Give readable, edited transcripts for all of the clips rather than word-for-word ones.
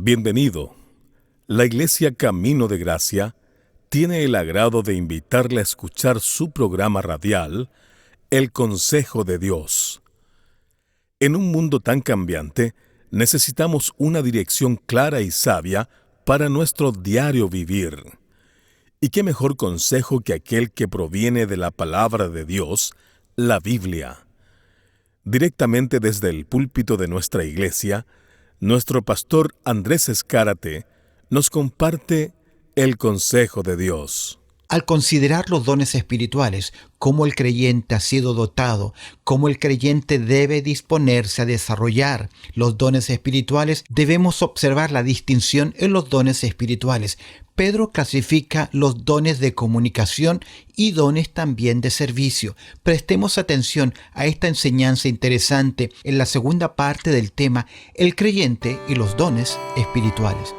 Bienvenido. La Iglesia Camino de Gracia tiene el agrado de invitarle a escuchar su programa radial, El Consejo de Dios. En un mundo tan cambiante, necesitamos una dirección clara y sabia para nuestro diario vivir. ¿Y qué mejor consejo que aquel que proviene de la palabra de Dios, la Biblia? Directamente desde el púlpito de nuestra iglesia, nuestro pastor Andrés Escárate nos comparte el consejo de Dios. Al considerar los dones espirituales, cómo el creyente ha sido dotado, cómo el creyente debe disponerse a desarrollar los dones espirituales, debemos observar la distinción en los dones espirituales. Pedro clasifica los dones de comunicación y dones también de servicio. Prestemos atención a esta enseñanza interesante en la segunda parte del tema, el creyente y los dones espirituales.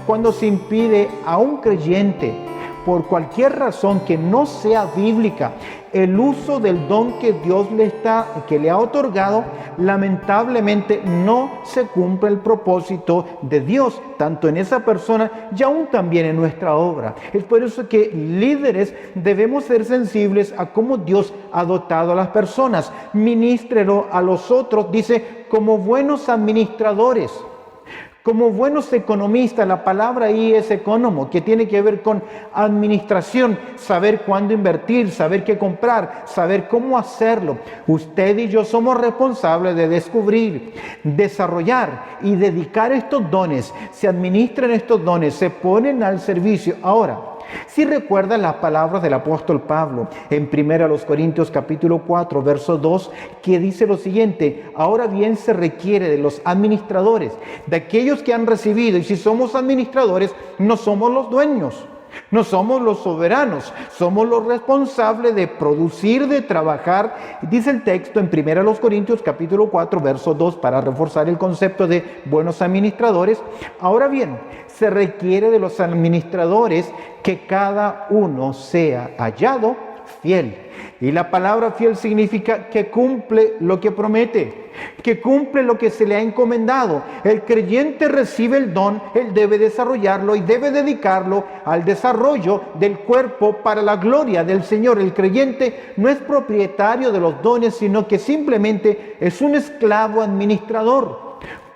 Cuando se impide a un creyente, por cualquier razón que no sea bíblica, el uso del don que Dios que le ha otorgado, lamentablemente no se cumple el propósito de Dios, tanto en esa persona y aún también en nuestra obra. Es por eso que líderes debemos ser sensibles a cómo Dios ha dotado a las personas. Ministrelo a los otros, dice, como buenos administradores. Como buenos economistas, la palabra ahí es economo, que tiene que ver con administración, saber cuándo invertir, saber qué comprar, saber cómo hacerlo. Usted y yo somos responsables de descubrir, desarrollar y dedicar estos dones. Se administran estos dones, se ponen al servicio. Ahora, si recuerdan las palabras del apóstol Pablo en 1 Corintios capítulo 4, verso 2, que dice lo siguiente: ahora bien se requiere de los administradores, de aquellos que han recibido, y si somos administradores, no somos los dueños, no somos los soberanos, somos los responsables de producir, de trabajar. Dice el texto en 1 Corintios capítulo 4, verso 2, para reforzar el concepto de buenos administradores. Ahora bien, se requiere de los administradores que cada uno sea hallado fiel. Y la palabra fiel significa que cumple lo que promete, que cumple lo que se le ha encomendado. El creyente recibe el don, él debe desarrollarlo y debe dedicarlo al desarrollo del cuerpo para la gloria del Señor. El creyente no es propietario de los dones, sino que simplemente es un esclavo administrador.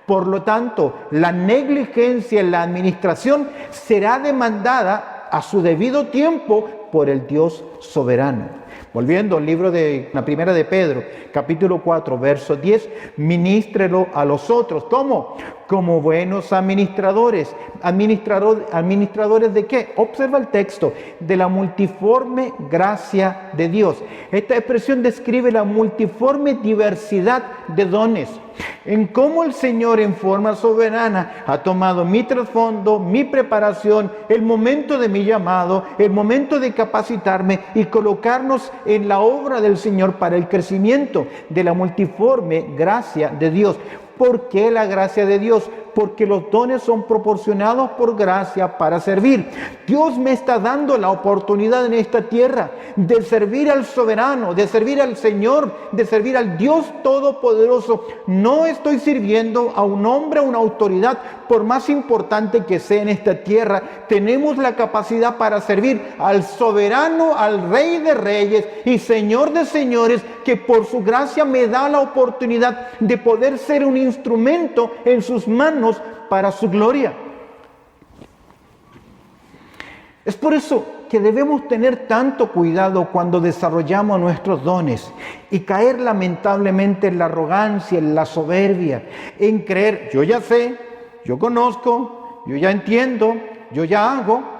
Por lo tanto, la negligencia en la administración será demandada a su debido tiempo por el Dios soberano. Volviendo al libro de la primera de Pedro, capítulo 4, verso 10, ministrelo a los otros. ¿Cómo? Como buenos administradores. ¿Administradores de qué? Observa el texto, de la multiforme gracia de Dios. Esta expresión describe la multiforme diversidad de dones, en cómo el Señor en forma soberana ha tomado mi trasfondo, mi preparación, el momento de mi llamado, el momento de capacitarme y colocarnos en la obra del Señor para el crecimiento de la multiforme gracia de Dios. ¿Por qué la gracia de Dios? Porque los dones son proporcionados por gracia para servir. Dios me está dando la oportunidad en esta tierra de servir al soberano, de servir al Señor, de servir al Dios Todopoderoso. No estoy sirviendo a un hombre, a una autoridad, por más importante que sea en esta tierra. Tenemos la capacidad para servir al soberano, al Rey de Reyes y Señor de Señores, que por su gracia me da la oportunidad de poder ser un instrumento en sus manos para su gloria. Es por eso que debemos tener tanto cuidado cuando desarrollamos nuestros dones y caer lamentablemente en la arrogancia, en la soberbia, en creer, yo ya sé, yo conozco, yo ya entiendo, yo ya hago.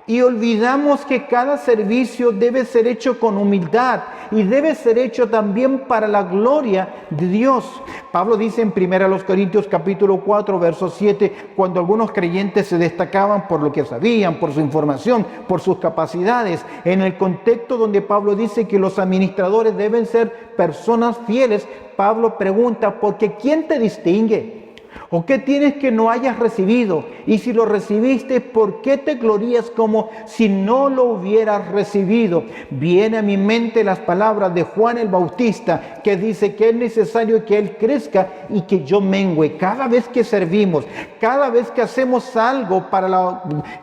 Y olvidamos que cada servicio debe ser hecho con humildad y debe ser hecho también para la gloria de Dios. Pablo dice en 1 Corintios capítulo 4, verso 7, cuando algunos creyentes se destacaban por lo que sabían, por su información, por sus capacidades, en el contexto donde Pablo dice que los administradores deben ser personas fieles, Pablo pregunta, ¿porque quién te distingue? ¿O qué tienes que no hayas recibido? Y si lo recibiste, ¿por qué te glorías como si no lo hubieras recibido? Viene a mi mente las palabras de Juan el Bautista, que dice que es necesario que Él crezca y que yo mengüe. Cada vez que servimos, cada vez que hacemos algo para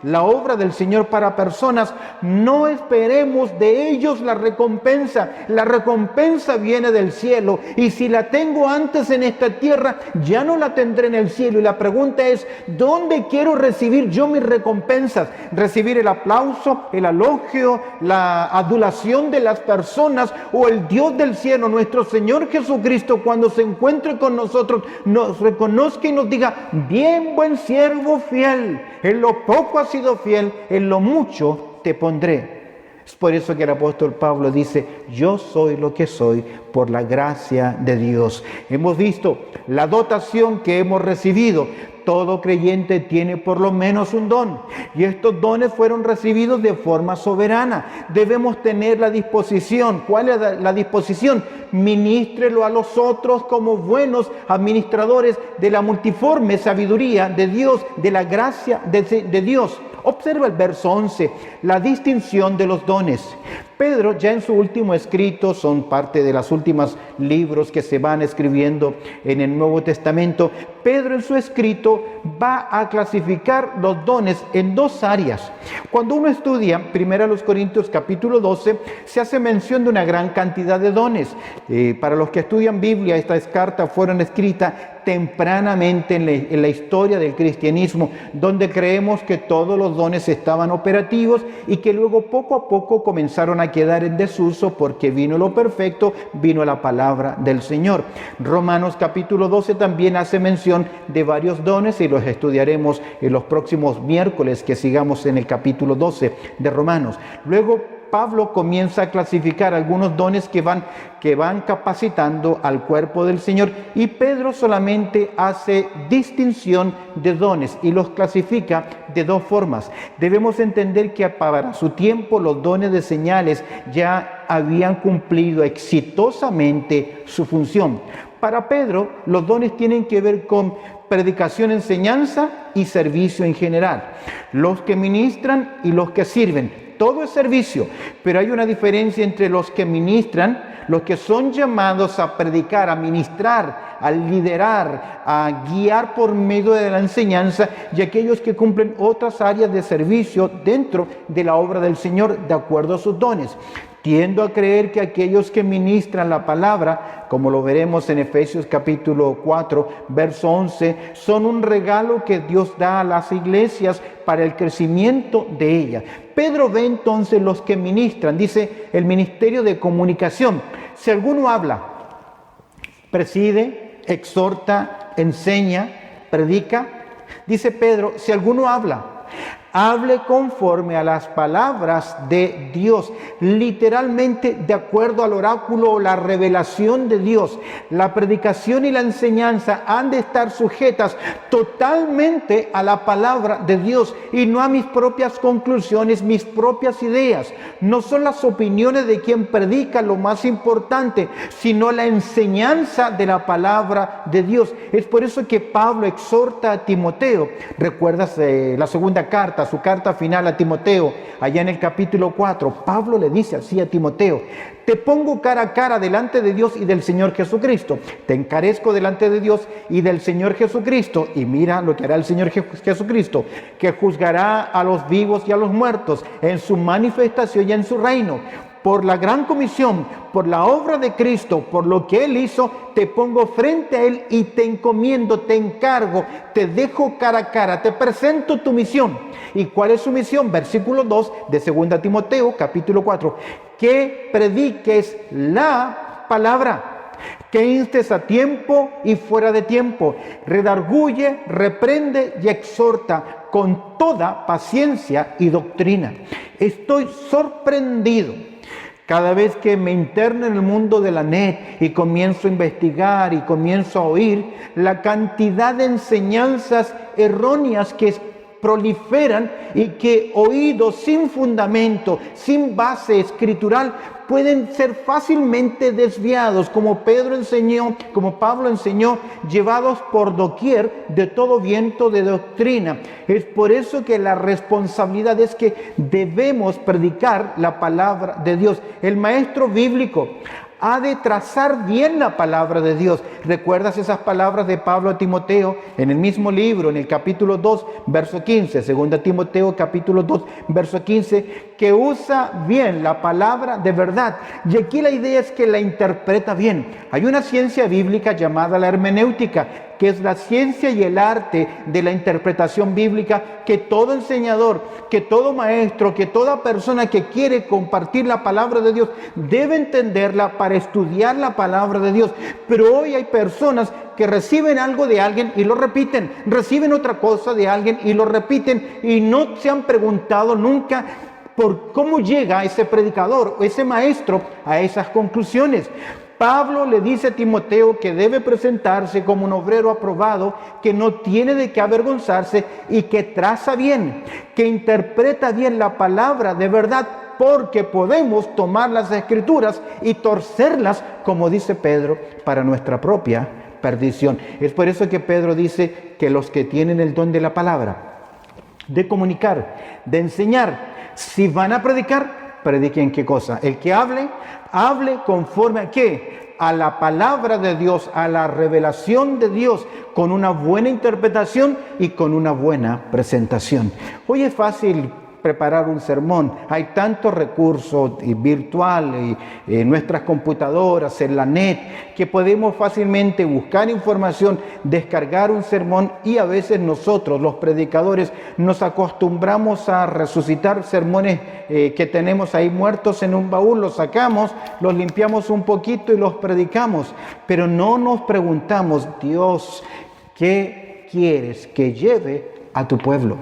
la obra del Señor, para personas, no esperemos de ellos la recompensa. La recompensa viene del cielo, y si la tengo antes en esta tierra, ya no la tendré en el cielo. Y la pregunta es, ¿dónde quiero recibir yo mis recompensas? ¿Recibir el aplauso, el elogio, la adulación de las personas, o el Dios del cielo, nuestro Señor Jesucristo, cuando se encuentre con nosotros, nos reconozca y nos diga: bien, buen siervo fiel, en lo poco has sido fiel, en lo mucho te pondré? Es por eso que el apóstol Pablo dice: yo soy lo que soy por la gracia de Dios. Hemos visto la dotación que hemos recibido. Todo creyente tiene por lo menos un don, y estos dones fueron recibidos de forma soberana. Debemos tener la disposición. ¿Cuál es la disposición? Ministrelo a los otros como buenos administradores de la multiforme sabiduría de Dios, de la gracia de Dios. Observa el verso 11, la distinción de los dones. Pedro, ya en su último escrito, son parte de los últimos libros que se van escribiendo en el Nuevo Testamento, Pedro en su escrito va a clasificar los dones en dos áreas. Cuando uno estudia 1 Corintios capítulo 12, se hace mención de una gran cantidad de dones. Para los que estudian Biblia, estas cartas fueron escritas tempranamente en la historia del cristianismo, donde creemos que todos los dones estaban operativos y que luego poco a poco comenzaron a quedar en desuso porque vino lo perfecto, vino la palabra del Señor. Romanos capítulo 12 también hace mención de varios dones y los estudiaremos en los próximos miércoles que sigamos en el capítulo 12 de Romanos. Luego Pablo comienza a clasificar algunos dones que van capacitando al cuerpo del Señor, y Pedro solamente hace distinción de dones y los clasifica de dos formas. Debemos entender que para su tiempo los dones de señales ya habían cumplido exitosamente su función. Para Pedro, los dones tienen que ver con predicación, enseñanza y servicio en general. Los que ministran y los que sirven. Todo es servicio, pero hay una diferencia entre los que ministran, los que son llamados a predicar, a ministrar, a liderar, a guiar por medio de la enseñanza, y aquellos que cumplen otras áreas de servicio dentro de la obra del Señor de acuerdo a sus dones. Tiendo a creer que aquellos que ministran la palabra, como lo veremos en Efesios capítulo 4, verso 11, son un regalo que Dios da a las iglesias para el crecimiento de ellas. Pedro ve entonces los que ministran, dice el ministerio de comunicación. Si alguno habla, preside, exhorta, enseña, predica, dice Pedro, si alguno habla, hable conforme a las palabras de Dios, literalmente de acuerdo al oráculo o la revelación de Dios. La predicación y la enseñanza han de estar sujetas totalmente a la palabra de Dios y no a mis propias conclusiones, mis propias ideas. No son las opiniones de quien predica lo más importante, sino la enseñanza de la palabra de Dios. Es por eso que Pablo exhorta a Timoteo. ¿Recuerdas la segunda carta, su carta final a Timoteo, allá en el capítulo 4? Pablo le dice así a Timoteo: te pongo cara a cara delante de Dios y del Señor Jesucristo. Te encarezco delante de Dios y del Señor Jesucristo. Y mira lo que hará el Señor Jesucristo, que juzgará a los vivos y a los muertos en su manifestación y en su reino. Por la gran comisión, por la obra de Cristo, por lo que Él hizo, te pongo frente a Él y te encomiendo, te encargo, te dejo cara a cara, te presento tu misión. ¿Y cuál es su misión? Versículo 2 de 2 Timoteo, capítulo 4. Que prediques la palabra, que instes a tiempo y fuera de tiempo, redarguye, reprende y exhorta con toda paciencia y doctrina. Estoy sorprendido cada vez que me interno en el mundo de la net y comienzo a investigar y comienzo a oír la cantidad de enseñanzas erróneas que proliferan y que oídos sin fundamento, sin base escritural, pueden ser fácilmente desviados, como Pablo enseñó, llevados por doquier de todo viento de doctrina. Es por eso que la responsabilidad es que debemos predicar la palabra de Dios. El maestro bíblico ha de trazar bien la palabra de Dios. ¿Recuerdas esas palabras de Pablo a Timoteo en el mismo libro, en el capítulo 2, verso 15? 2 Timoteo, capítulo 2, verso 15, que usa bien la palabra de verdad. Y aquí la idea es que la interpreta bien. Hay una ciencia bíblica llamada la hermenéutica, que es la ciencia y el arte de la interpretación bíblica, que todo enseñador, que todo maestro, que toda persona que quiere compartir la palabra de Dios debe entenderla para estudiar la palabra de Dios. Pero hoy hay personas que reciben algo de alguien y lo repiten, reciben otra cosa de alguien y lo repiten, y no se han preguntado nunca por cómo llega ese predicador o ese maestro a esas conclusiones. Pablo le dice a Timoteo que debe presentarse como un obrero aprobado, que no tiene de qué avergonzarse y que traza bien, que interpreta bien la palabra de verdad, porque podemos tomar las escrituras y torcerlas, como dice Pedro, para nuestra propia perdición. Es por eso que Pedro dice que los que tienen el don de la palabra, de comunicar, de enseñar, si van a predicar, prediquen ¿qué cosa? El que hable conforme a ¿qué? A la palabra de Dios, a la revelación de Dios, con una buena interpretación y con una buena presentación. Hoy es fácil preparar un sermón. Hay tantos recursos virtuales en nuestras computadoras, en la net, que podemos fácilmente buscar información, descargar un sermón, y a veces nosotros, los predicadores, nos acostumbramos a resucitar sermones que tenemos ahí muertos en un baúl, los sacamos, los limpiamos un poquito y los predicamos. Pero no nos preguntamos, Dios, ¿qué quieres que lleve a tu pueblo?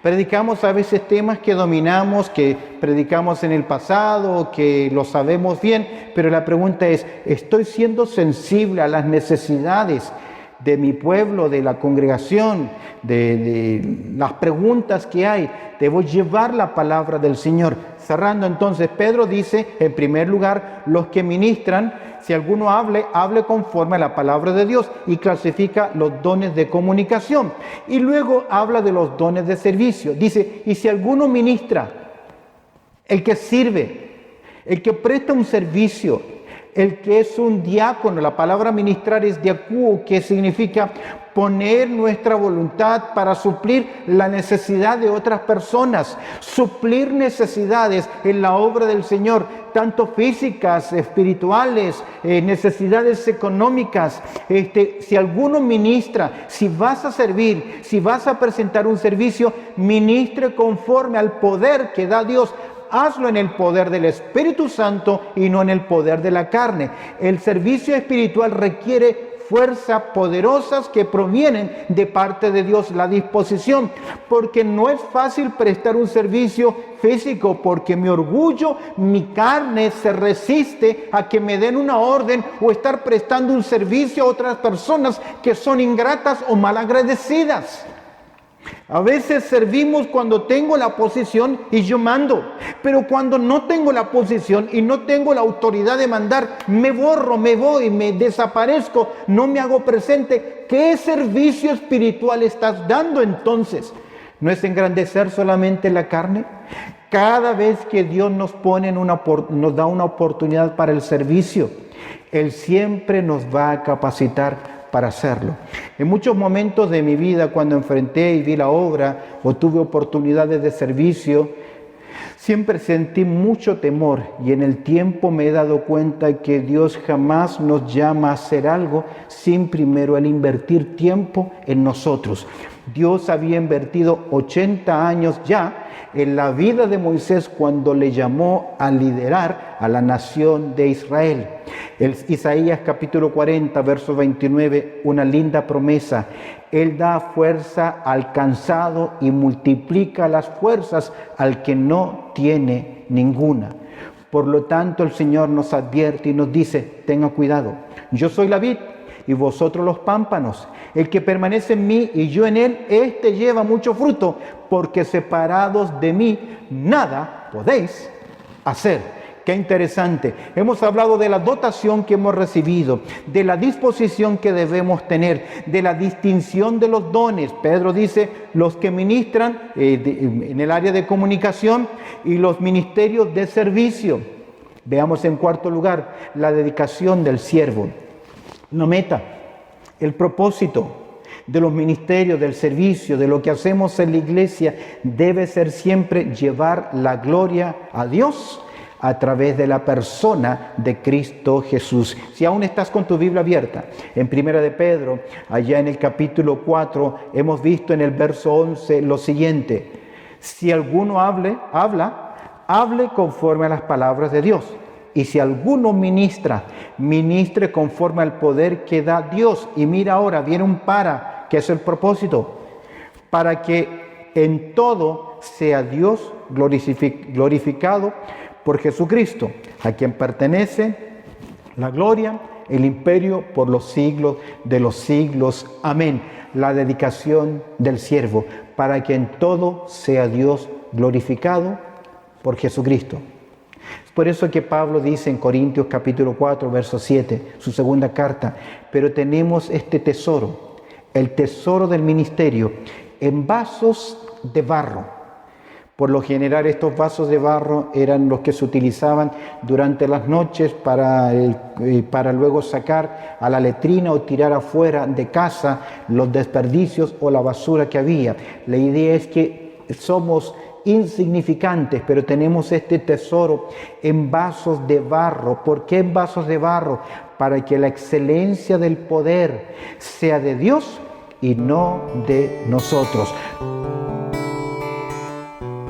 Predicamos a veces temas que dominamos, que predicamos en el pasado, que lo sabemos bien, pero la pregunta es, ¿estoy siendo sensible a las necesidades de mi pueblo, de la congregación, de las preguntas que hay? Debo llevar la palabra del Señor. Cerrando entonces, Pedro dice, en primer lugar, los que ministran, si alguno hable conforme a la palabra de Dios, y clasifica los dones de comunicación. Y luego habla de los dones de servicio. Dice, y si alguno ministra, el que sirve, el que presta un servicio, el que es un diácono. La palabra ministrar es diacuo, que significa poner nuestra voluntad para suplir la necesidad de otras personas, suplir necesidades en la obra del Señor, tanto físicas, espirituales, necesidades económicas. Si alguno ministra, si vas a servir, si vas a presentar un servicio, ministre conforme al poder que da Dios. Hazlo en el poder del Espíritu Santo y no en el poder de la carne. El servicio espiritual requiere fuerzas poderosas que provienen de parte de Dios, la disposición, porque no es fácil prestar un servicio físico, porque mi orgullo, mi carne se resiste a que me den una orden o estar prestando un servicio a otras personas que son ingratas o malagradecidas. A veces servimos cuando tengo la posición y yo mando, pero cuando no tengo la posición y no tengo la autoridad de mandar, me borro, me voy, me desaparezco, no me hago presente. ¿Qué servicio espiritual estás dando entonces? ¿No es engrandecer solamente la carne? Cada vez que Dios nos da una oportunidad para el servicio, Él siempre nos va a capacitar para hacerlo. En muchos momentos de mi vida, cuando enfrenté y vi la obra o tuve oportunidades de servicio, siempre sentí mucho temor, y en el tiempo me he dado cuenta que Dios jamás nos llama a hacer algo sin primero Él invertir tiempo en nosotros. Dios había invertido 80 años ya en la vida de Moisés cuando le llamó a liderar a la nación de Israel. Isaías capítulo 40, verso 29, una linda promesa. Él da fuerza al cansado y multiplica las fuerzas al que no tiene ninguna. Por lo tanto, el Señor nos advierte y nos dice, tenga cuidado, yo soy la vid y vosotros los pámpanos. El que permanece en mí y yo en él, éste lleva mucho fruto, porque separados de mí nada podéis hacer. Qué interesante. Hemos hablado de la dotación que hemos recibido, de la disposición que debemos tener, de la distinción de los dones. Pedro dice, los que ministran en el área de comunicación y los ministerios de servicio. Veamos en cuarto lugar, la dedicación del siervo. La meta, el propósito de los ministerios, del servicio, de lo que hacemos en la iglesia, debe ser siempre llevar la gloria a Dios a través de la persona de Cristo Jesús. Si aún estás con tu Biblia abierta, en Primera de Pedro, allá en el capítulo 4, hemos visto en el verso 11 lo siguiente: si alguno hable conforme a las palabras de Dios. Y si alguno ministre conforme al poder que da Dios. Y mira ahora, viene un que es el propósito, para que en todo sea Dios glorificado por Jesucristo, a quien pertenece la gloria, el imperio por los siglos de los siglos. Amén. La dedicación del siervo, para que en todo sea Dios glorificado por Jesucristo. Es por eso que Pablo dice en Corintios capítulo 4, verso 7, su segunda carta, pero tenemos este tesoro, el tesoro del ministerio, en vasos de barro. Por lo general, estos vasos de barro eran los que se utilizaban durante las noches para luego sacar a la letrina o tirar afuera de casa los desperdicios o la basura que había. La idea es que somos insignificantes, pero tenemos este tesoro en vasos de barro. ¿Por qué en vasos de barro? Para que la excelencia del poder sea de Dios y no de nosotros.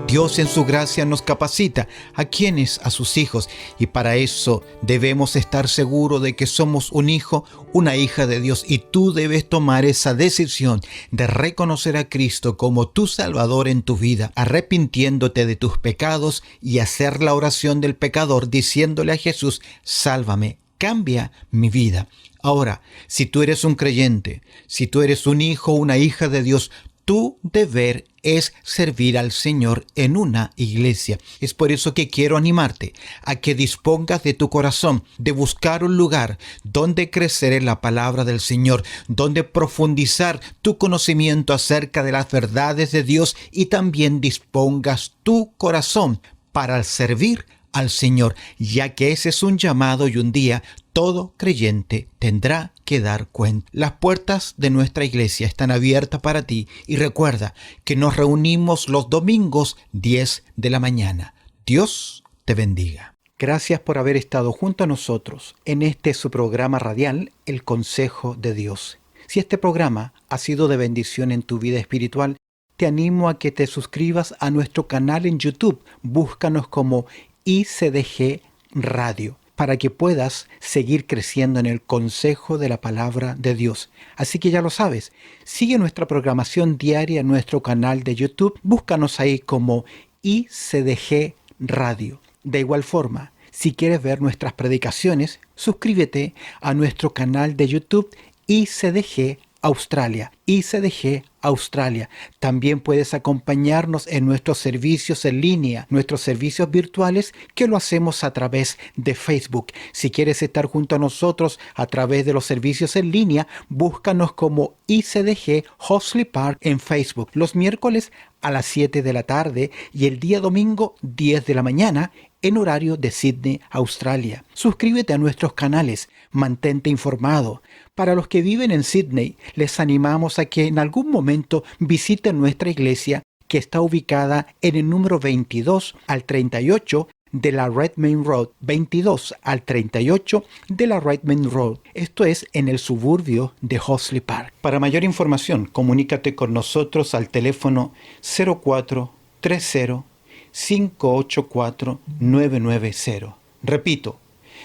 Dios en su gracia nos capacita a quienes, a sus hijos, y para eso debemos estar seguros de que somos un hijo, una hija de Dios, y tú debes tomar esa decisión de reconocer a Cristo como tu Salvador en tu vida, arrepintiéndote de tus pecados y hacer la oración del pecador diciéndole a Jesús: sálvame, cambia mi vida. Ahora, si tú eres un creyente, si tú eres un hijo o una hija de Dios, tu deber es servir al Señor en una iglesia. Es por eso que quiero animarte a que dispongas de tu corazón, de buscar un lugar donde crecer en la palabra del Señor, donde profundizar tu conocimiento acerca de las verdades de Dios, y también dispongas tu corazón para servir al Señor, ya que ese es un llamado y un día todo creyente tendrá que dar cuenta. Las puertas de nuestra iglesia están abiertas para ti, y recuerda que nos reunimos los domingos 10 de la mañana. Dios te bendiga. Gracias por haber estado junto a nosotros en su programa radial, El Consejo de Dios. Si este programa ha sido de bendición en tu vida espiritual, te animo a que te suscribas a nuestro canal en YouTube. Búscanos como ICDG Radio, para que puedas seguir creciendo en el consejo de la palabra de Dios. Así que ya lo sabes, sigue nuestra programación diaria en nuestro canal de YouTube. Búscanos ahí como ICDG Radio. De igual forma, si quieres ver nuestras predicaciones, suscríbete a nuestro canal de YouTube ICDG Australia. ICDG Australia. También puedes acompañarnos en nuestros servicios en línea, nuestros servicios virtuales, que lo hacemos a través de Facebook. Si quieres estar junto a nosotros a través de los servicios en línea, búscanos como ICDG Hosley Park en Facebook. Los miércoles a las 7 de la tarde y el día domingo 10 de la mañana en horario de Sydney, Australia. Suscríbete a nuestros canales, mantente informado. Para los que viven en Sydney, les animamos a que en algún momento visiten nuestra iglesia, que está ubicada en el número 22 al 38 de la Redmayne Road. 22 al 38 de la Redmayne Road. Esto es en el suburbio de Hosley Park. Para mayor información, comunícate con nosotros al teléfono 0430 584 990. Repito,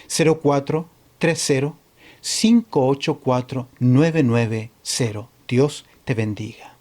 0430 584 990. Dios te bendiga.